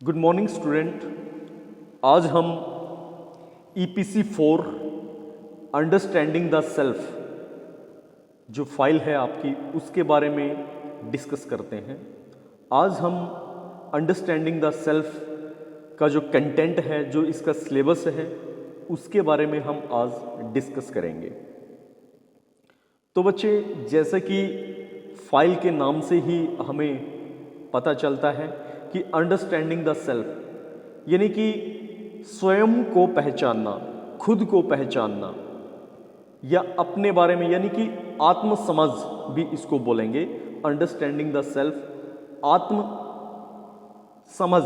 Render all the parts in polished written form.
Good morning student. आज हम EPC 4 understanding the self जो फाइल है आपकी उसके बारे में डिस्कस करते हैं। आज हम अंडरस्टैंडिंग द सेल्फ का जो कंटेंट है, जो इसका सिलेबस है, उसके बारे में हम आज डिस्कस करेंगे। तो बच्चे, जैसे कि फाइल के नाम से ही हमें पता चलता है कि अंडरस्टैंडिंग द सेल्फ यानी कि स्वयं को पहचानना, खुद को पहचानना या अपने बारे में, यानी कि आत्म समझ भी इसको बोलेंगे। अंडरस्टैंडिंग द सेल्फ आत्म समझ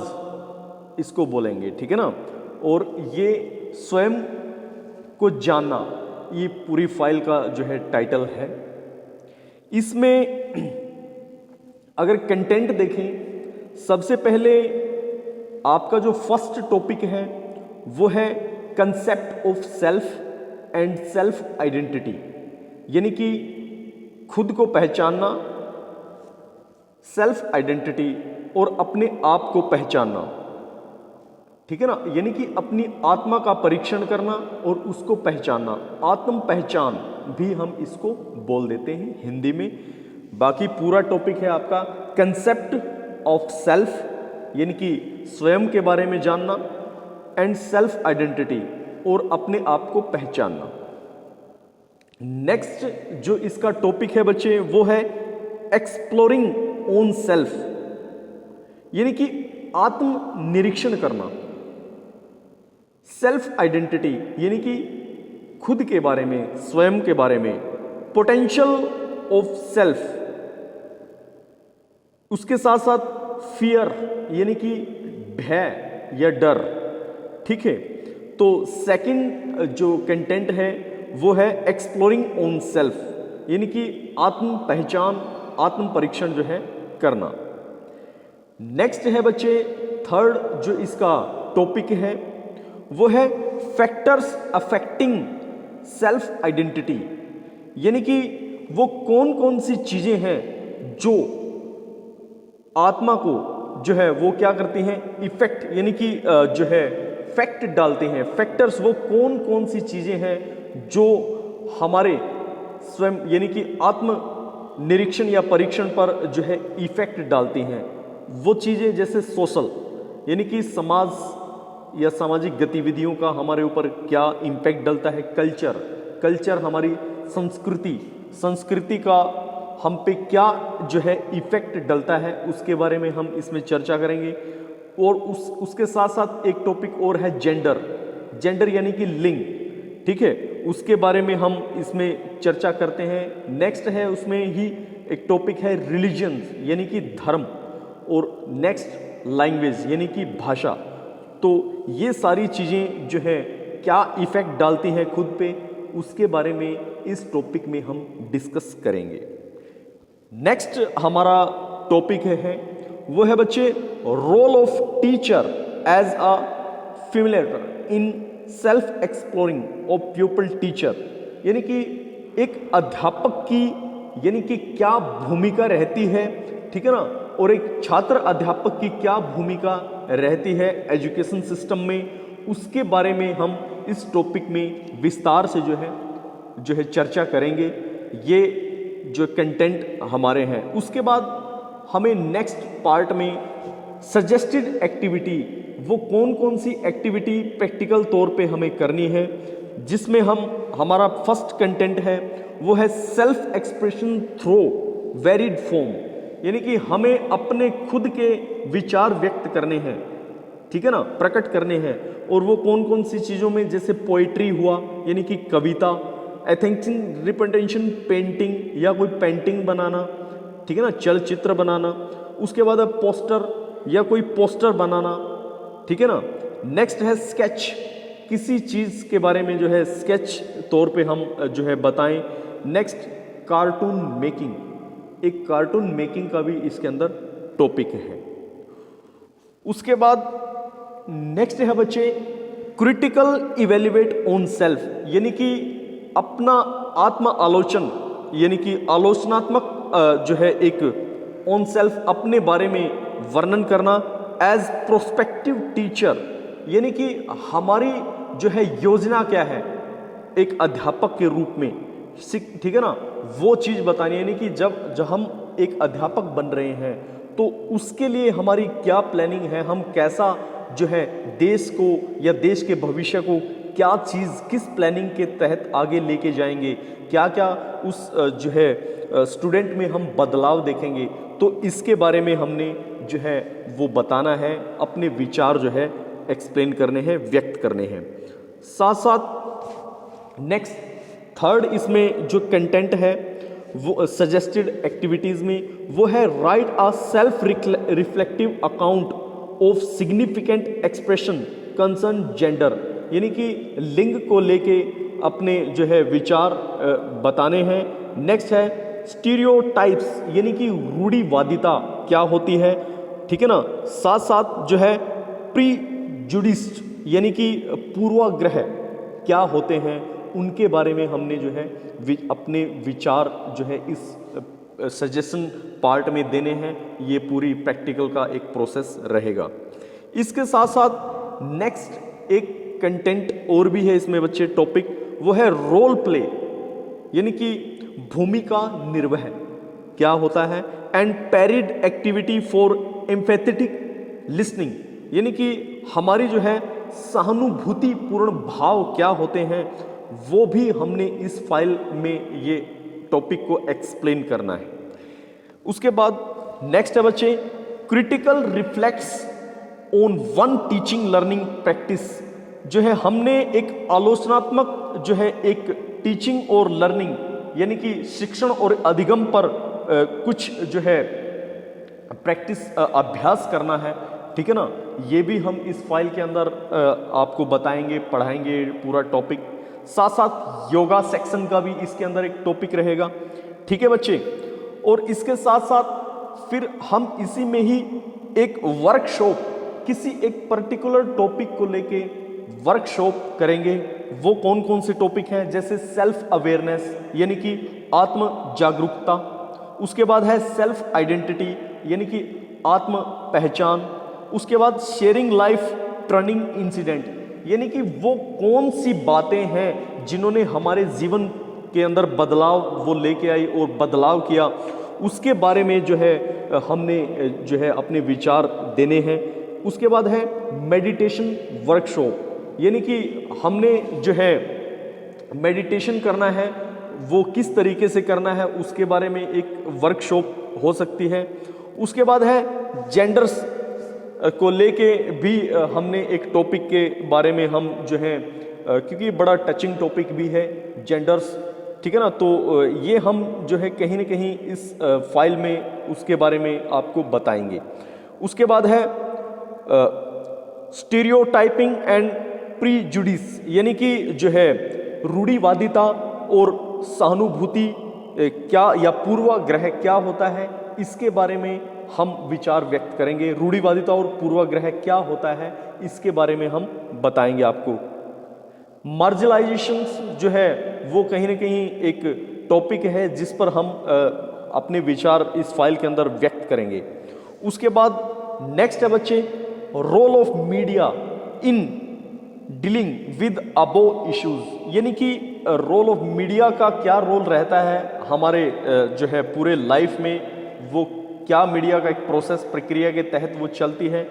इसको बोलेंगे, ठीक है ना। और ये स्वयं को जानना, ये पूरी फाइल का जो है टाइटल है। इसमें अगर कंटेंट देखें, सबसे पहले आपका जो फर्स्ट टॉपिक है वो है concept of self and self identity, यानी कि खुद को पहचानना, सेल्फ आइडेंटिटी और अपने आप को पहचानना, ठीक है ना। यानी कि अपनी आत्मा का परीक्षण करना और उसको पहचानना, आत्म पहचान भी हम इसको बोल देते हैं हिंदी में। बाकी पूरा टॉपिक है आपका कंसेप्ट ऑफ सेल्फ, यानी कि स्वयं के बारे में जानना, एंड सेल्फ आइडेंटिटी और अपने आप को पहचानना। नेक्स्ट जो इसका टॉपिक है बच्चे, वो है एक्सप्लोरिंग ओन सेल्फ, यानी कि आत्म निरीक्षण करना। सेल्फ आइडेंटिटी यानी कि खुद के बारे में, स्वयं के बारे में। पोटेंशियल ऑफ सेल्फ, उसके साथ साथ फियर यानी कि भय या डर, ठीक है। तो सेकंड जो कंटेंट है वो है एक्सप्लोरिंग ओन सेल्फ, यानी कि आत्म पहचान, आत्म परीक्षण जो है करना। नेक्स्ट है बच्चे थर्ड जो इसका टॉपिक है वो है फैक्टर्स अफेक्टिंग सेल्फ आइडेंटिटी, यानी कि वो कौन कौन सी चीजें हैं जो आत्मा को जो है वो क्या करती हैं, इफेक्ट यानी कि जो है फैक्ट डालते हैं। फैक्टर्स वो कौन कौन सी चीजें हैं जो हमारे स्वयं यानी कि आत्म निरीक्षण या परीक्षण पर जो है इफेक्ट डालती हैं। वो चीजें जैसे सोशल यानी कि समाज या सामाजिक गतिविधियों का हमारे ऊपर क्या इम्पैक्ट डलता है। कल्चर हमारी संस्कृति का हम पे क्या जो है इफेक्ट डलता है, उसके बारे में हम इसमें चर्चा करेंगे। और उसके साथ साथ एक टॉपिक और है जेंडर यानी कि लिंग, ठीक है, उसके बारे में हम इसमें चर्चा करते हैं। नेक्स्ट है उसमें ही एक टॉपिक है रिलीजन यानी कि धर्म, और नेक्स्ट लैंग्वेज यानी कि भाषा। तो ये सारी चीज़ें जो है क्या इफेक्ट डालती हैं खुद पे, उसके बारे में इस टॉपिक में हम डिस्कस करेंगे। नेक्स्ट हमारा टॉपिक है वो है बच्चे role of teacher as a facilitator in self exploring of pupil teacher, यानी कि एक अध्यापक की यानी कि क्या भूमिका रहती है, ठीक है ना, और एक छात्र अध्यापक की क्या भूमिका रहती है एजुकेशन सिस्टम में, उसके बारे में हम इस टॉपिक में विस्तार से जो है चर्चा करेंगे। ये जो कंटेंट हमारे हैं, उसके बाद हमें नेक्स्ट पार्ट में सजेस्टेड एक्टिविटी, वो कौन कौन सी एक्टिविटी प्रैक्टिकल तौर पे हमें करनी है, जिसमें हमारा फर्स्ट कंटेंट है वो है self expression through varied form, यानी कि हमें अपने खुद के विचार व्यक्त करने हैं, ठीक है ना, प्रकट करने हैं। और वो कौन कौन सी चीज़ों में, जैसे पोइट्री हुआ यानी कि कविता, एथेंटिक रिप्रेजेंटेशन पेंटिंग या कोई पेंटिंग बनाना, ठीक है ना, चलचित्र बनाना। उसके बाद पोस्टर या कोई पोस्टर बनाना, ठीक है ना। नेक्स्ट है स्केच, किसी चीज़ के बारे में जो है स्केच तौर पे हम जो है बताएं। नेक्स्ट कार्टून मेकिंग, एक कार्टून मेकिंग का भी इसके अंदर टॉपिक है। उसके बाद नेक्स्ट है बच्चे क्रिटिकल इवेल्युएट ऑन सेल्फ, यानी कि अपना आत्म आलोचन यानी कि आलोचनात्मक जो है एक ऑन सेल्फ अपने बारे में वर्णन करना, एज प्रोस्पेक्टिव टीचर, यानी कि हमारी जो है योजना क्या है एक अध्यापक के रूप में, ठीक है ना, वो चीज़ बतानी है। यानी कि जब हम एक अध्यापक बन रहे हैं तो उसके लिए हमारी क्या प्लानिंग है, हम कैसा जो है देश को या देश के भविष्य को क्या चीज़ किस प्लानिंग के तहत आगे लेके जाएंगे, क्या क्या उस जो है स्टूडेंट में हम बदलाव देखेंगे, तो इसके बारे में हमने जो है वो बताना है, अपने विचार जो है एक्सप्लेन करने हैं, व्यक्त करने हैं। साथ साथ नेक्स्ट थर्ड इसमें जो कंटेंट है वो सजेस्टेड एक्टिविटीज़ में वो है right a self reflective account of significant expression concern gender, यानी कि लिंग को लेके अपने जो है विचार बताने हैं। नेक्स्ट है स्टीरियोटाइप्स, यानी कि रूढ़िवादिता क्या होती है, ठीक है ना। साथ साथ जो है प्रीजुडिस, यानी कि पूर्वाग्रह क्या होते हैं, उनके बारे में हमने जो है अपने विचार जो है इस सजेशन पार्ट में देने हैं। ये पूरी प्रैक्टिकल का एक प्रोसेस रहेगा। इसके साथ साथ नेक्स्ट एक कंटेंट और भी है इसमें बच्चे, टॉपिक वो है रोल प्ले, यानी कि भूमिका निर्वह क्या होता है, and पैरिड activity for empathetic listening, यानी कि हमारी जो है सहानुभूतिपूर्ण भाव क्या होते हैं, वो भी हमने इस फाइल में ये टॉपिक को एक्सप्लेन करना है। उसके बाद नेक्स्ट है बच्चे critical reflex on one teaching learning practice, जो है हमने एक आलोचनात्मक जो है एक टीचिंग और लर्निंग यानी कि शिक्षण और अधिगम पर कुछ जो है प्रैक्टिस अभ्यास करना है, ठीक है ना। ये भी हम इस फाइल के अंदर आपको बताएंगे, पढ़ाएंगे पूरा टॉपिक। साथ साथ योगा सेक्शन का भी इसके अंदर एक टॉपिक रहेगा, ठीक है बच्चे। और इसके साथ साथ फिर हम इसी में ही एक वर्कशॉप, किसी एक पर्टिकुलर टॉपिक को लेके वर्कशॉप करेंगे। वो कौन कौन से टॉपिक हैं, जैसे सेल्फ अवेयरनेस यानी कि आत्म जागरूकता, उसके बाद है सेल्फ आइडेंटिटी यानी कि आत्म पहचान, उसके बाद शेयरिंग लाइफ टर्निंग इंसिडेंट यानी कि वो कौन सी बातें हैं जिन्होंने हमारे जीवन के अंदर बदलाव वो लेके आई और बदलाव किया, उसके बारे में जो है हमने जो है अपने विचार देने हैं। उसके बाद है मेडिटेशन वर्कशॉप, यानी कि हमने जो है मेडिटेशन करना है, वो किस तरीके से करना है उसके बारे में एक वर्कशॉप हो सकती है। उसके बाद है जेंडर्स को लेके भी हमने एक टॉपिक के बारे में हम जो है, क्योंकि बड़ा टचिंग टॉपिक भी है जेंडर्स, ठीक है ना, तो ये हम जो है कहीं ना कहीं इस फाइल में उसके बारे में आपको बताएंगे। उसके बाद है स्टीरियोटाइपिंग एंड प्रीजुडिस, यानी कि जो है रूढ़िवादिता और सहानुभूति क्या या पूर्वाग्रह क्या होता है, इसके बारे में हम विचार व्यक्त करेंगे। रूढ़िवादिता और पूर्वाग्रह क्या होता है इसके बारे में हम बताएंगे आपको। मार्जिनलाइजेशन जो है वो कहीं ना कहीं एक टॉपिक है जिस पर हम अपने विचार इस फाइल के अंदर व्यक्त करेंगे। उसके बाद नेक्स्ट है बच्चे role of media in dealing with above issues, यानी कि रोल ऑफ मीडिया का क्या रोल रहता है हमारे जो है पूरे लाइफ में, वो क्या मीडिया का एक प्रोसेस प्रक्रिया के तहत वो चलती है,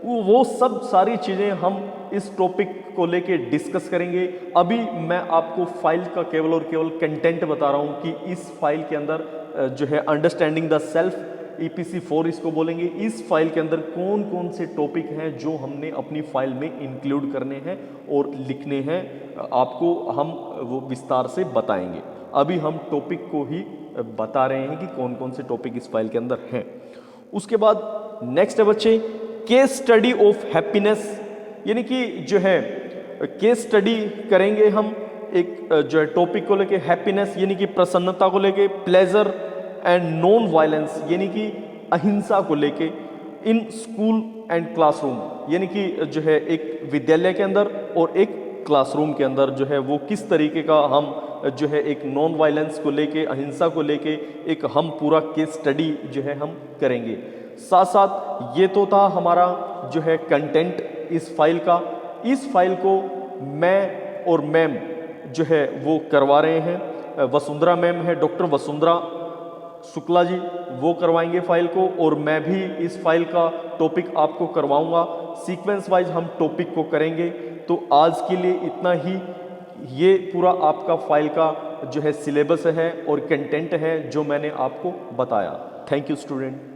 वो सब सारी चीज़ें हम इस टॉपिक को लेके डिस्कस करेंगे। अभी मैं आपको फाइल का केवल और केवल कंटेंट बता रहा हूँ कि इस फाइल के अंदर जो है अंडरस्टैंडिंग द सेल्फ EPC 4 इसको बोलेंगे। इस फाइल के अंदर कौन कौन से टॉपिक हैं जो हमने अपनी फाइल में इंक्लूड करने हैं और लिखने हैं, आपको हम वो विस्तार से बताएंगे। अभी हम टॉपिक को ही बता रहे हैं कि कौन कौन से टॉपिक इस फाइल के अंदर हैं। उसके बाद नेक्स्ट है बच्चे केस स्टडी ऑफ हैप्पीनेस, यानी कि जो है केस स्टडी करेंगे हम एक जो है टॉपिक को लेके, हैप्पीनेस यानी कि प्रसन्नता को लेके, प्लेजर एंड नॉन वायलेंस यानी कि अहिंसा को लेके, इन स्कूल एंड क्लासरूम यानी कि जो है एक विद्यालय के अंदर और एक क्लासरूम के अंदर जो है वो किस तरीके का हम जो है एक नॉन वायलेंस को लेके, अहिंसा को लेके एक हम पूरा केस स्टडी जो है हम करेंगे। साथ साथ ये तो था हमारा जो है कंटेंट इस फाइल का। इस फाइल को मैं और मैम जो है वो करवा रहे हैं, वसुंधरा मैम है, डॉक्टर वसुंधरा शुक्ला जी, वो करवाएंगे फाइल को, और मैं भी इस फाइल का टॉपिक आपको करवाऊंगा। सीक्वेंस वाइज हम टॉपिक को करेंगे। तो आज के लिए इतना ही। ये पूरा आपका फाइल का जो है सिलेबस है और कंटेंट है जो मैंने आपको बताया। Thank you student.